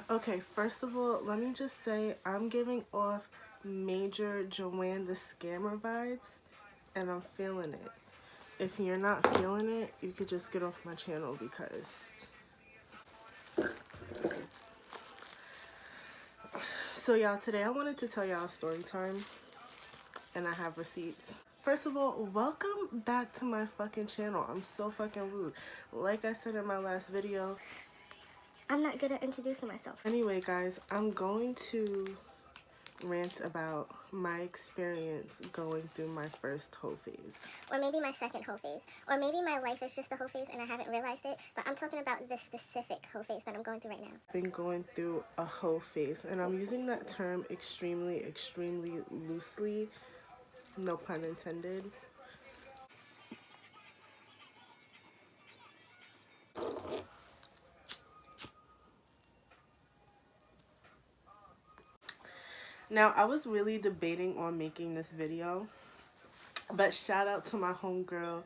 Okay, first of all, let me just say I'm giving off major Joanne the Scammer vibes, and I'm feeling it. If you're not feeling it, you could just get off my channel because... So y'all, today I wanted to tell y'all a story time, and I have receipts. First of all, welcome back to my fucking channel. I'm so fucking rude. Like I said in my last video, I'm not good at introducing myself. Anyway, guys, I'm going to rant about my experience going through my first HoePhase. Or maybe my second HoePhase. Or maybe my life is just a HoePhase and I haven't realized it. But I'm talking about the specific HoePhase that I'm going through right now. I've been going through a HoePhase, and I'm using that term extremely loosely. No pun intended. Now, I was really debating on making this video, but shout out to my homegirl,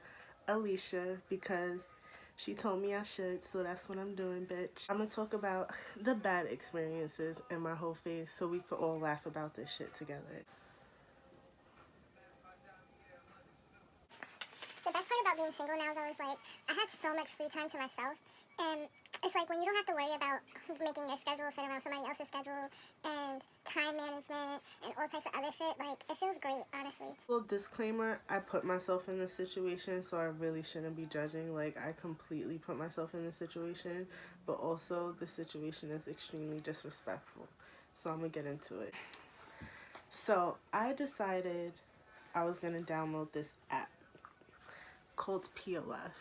Alicia, because she told me I should, so that's what I'm doing, bitch. I'm gonna talk about the bad experiences in my HoePhase so we could all laugh about this shit together. The best part about being single now, though, is like I have so much free time to myself, and it's like when you don't have to worry about making your schedule fit around somebody else's schedule and time management and all types of other shit. Like, it feels great, honestly. Well, disclaimer, I put myself in this situation, so I really shouldn't be judging. Like, I completely put myself in this situation, but also the situation is extremely disrespectful. So I'm gonna get into it. So I decided I was gonna download this app called POF.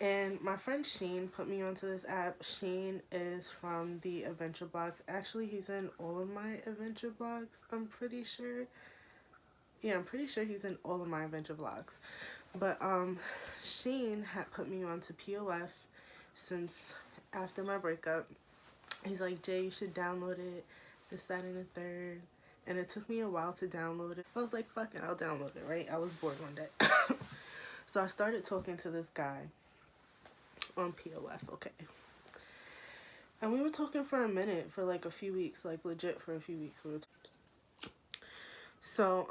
And my friend Shane put me onto this app. Shane is from the adventure blogs. Actually, he's in all of my adventure blogs, I'm pretty sure. Yeah, I'm pretty sure he's in all of my adventure vlogs. But Shane had put me on to POF since after my breakup. He's like, Jay, you should download it, this, that, and the third. And it took me a while to download it. I was like, fuck it, I'll download it, right? I was bored one day. So I started talking to this guy on POF, okay? And we were talking for a minute, for like a few weeks, like legit for a few weeks. We were so,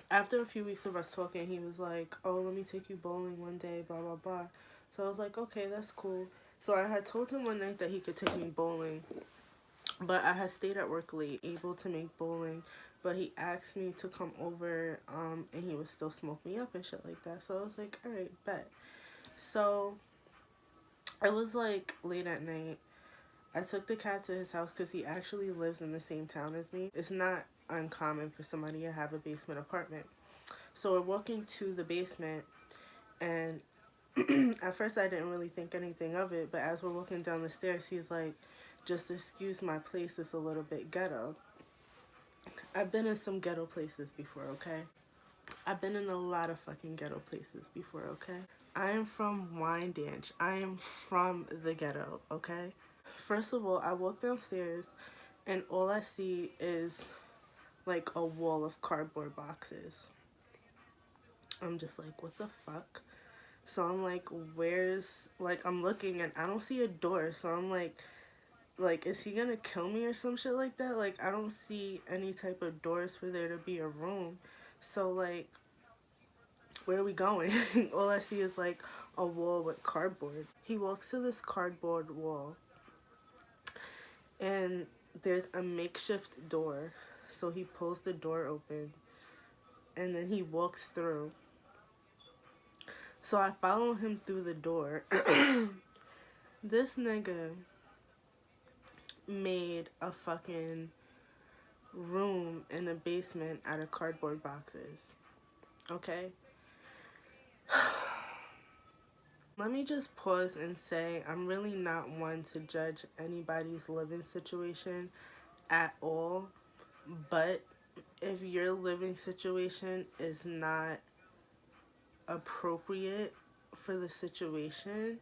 after a few weeks of us talking, he was like, oh, let me take you bowling one day, blah, blah, blah. So I was like, okay, that's cool. So I had told him one night that he could take me bowling, but I had stayed at work late, able to make bowling, but he asked me to come over, and he would still smoke me up and shit like that. So I was like, alright, bet. So it was like late at night. I took the cab to his house because he actually lives in the same town as me. It's not uncommon for somebody to have a basement apartment. So we're walking to the basement, and at first I didn't really think anything of it, but as we're walking down the stairs, he's like, just excuse my place, it's a little bit ghetto. I've been in some ghetto places before, okay? I've been in a lot of fucking ghetto places before, okay? I am from Wyandanch. I am from the ghetto, okay? First of all, I walk downstairs and all I see is like a wall of cardboard boxes. I'm just like, what the fuck? So I'm like, where's, like, I'm looking and I don't see a door. So I'm like, is he gonna kill me or some shit like that? Like, I don't see any type of doors for there to be a room. So, like, where are we going? All I see is, like, a wall with cardboard. He walks to this cardboard wall, and there's a makeshift door. So he pulls the door open, and then he walks through. So I follow him through the door. This nigga made a fucking room in the basement out of cardboard boxes. Okay? Let me just pause and say I'm really not one to judge anybody's living situation at all. But if your living situation is not appropriate for the situation,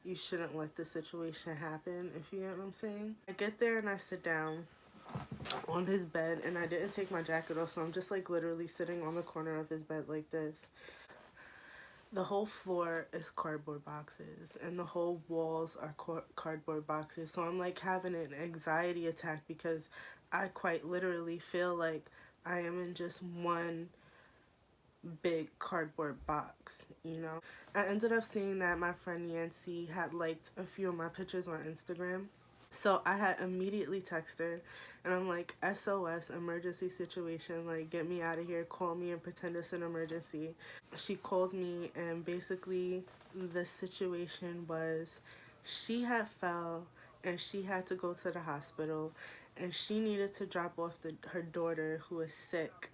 you shouldn't let the situation happen, if you know what I'm saying. I get there and I sit down on his bed, and I didn't take my jacket off, so I'm just like literally sitting on the corner of his bed like this. The whole floor is cardboard boxes and the whole walls are cardboard boxes. So I'm like having an anxiety attack because I quite literally feel like I am in just one big cardboard box, you know? I ended up seeing that my friend Yancy had liked a few of my pictures on Instagram. So I had immediately texted her and I'm like, SOS, emergency situation, like get me out of here, call me and pretend it's an emergency. She called me and basically the situation was she had fell and she had to go to the hospital and she needed to drop off her daughter who is sick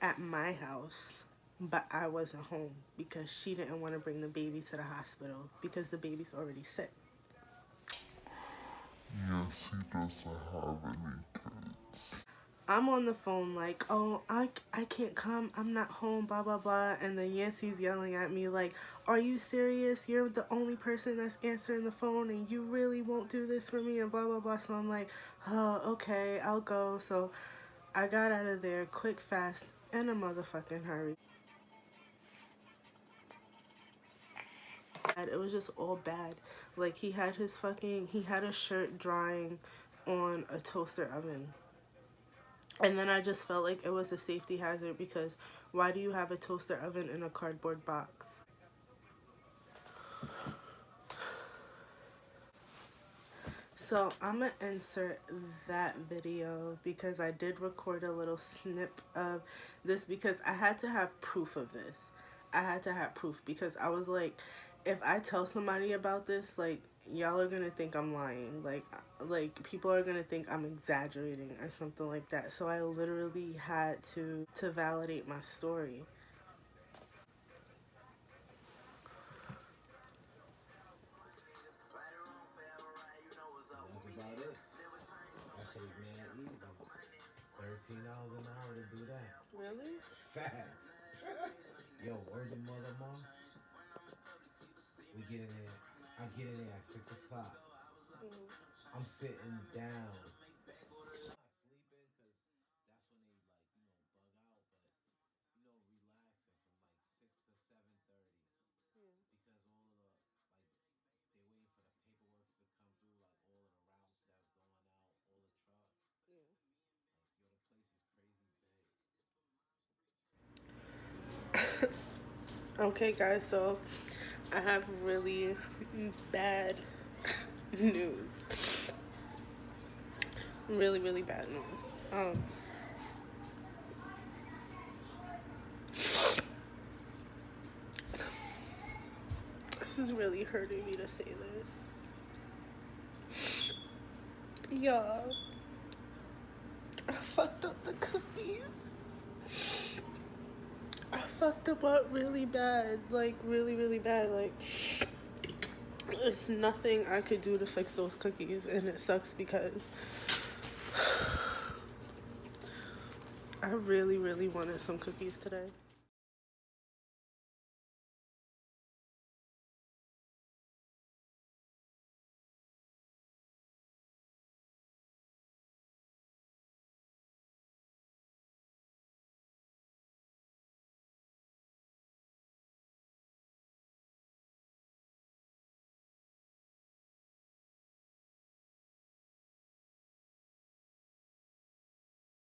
at my house, but I wasn't home because she didn't want to bring the baby to the hospital because the baby's already sick. Yes, he doesn't have any kids. I'm on the phone like, oh, I can't come. I'm not home, blah, blah, blah. And then Yancy's yelling at me like, are you serious? You're the only person that's answering the phone and you really won't do this for me and blah, blah, blah. So I'm like, oh, okay, I'll go. So I got out of there quick, fast, in a motherfucking hurry. It was just all bad. Like he had a shirt drying on a toaster oven. And then I just felt like it was a safety hazard because why do you have a toaster oven in a cardboard box? So I'm gonna insert that video because I did record a little snip of this because I had to have proof of this. I had to have proof because I was like, if I tell somebody about this, like y'all are gonna think I'm lying. Like people are gonna think I'm exaggerating or something like that. So I literally had to validate my story. That's about it. That shit is mad easy. $13 an hour to do that. Really? Facts. Yo, word to mother, mom. We get in there. I get in there at 6 o'clock. I'm sitting down. I'm not sleeping because that's when they like, bug out. But, relaxing from like 6 to 7:30. Because all of the, like, they waiting for the paperwork to come through, like all of the routes that's going out, all the trucks. Like, yo, the place is crazy big. Okay, guys, so I have really bad news. Really, really bad news. This is really hurting me to say this. Y'all, I fucked up the cookies. I fucked them up really bad. Like, really, really bad. Like, it's nothing I could do to fix those cookies, and it sucks because I really, really wanted some cookies today.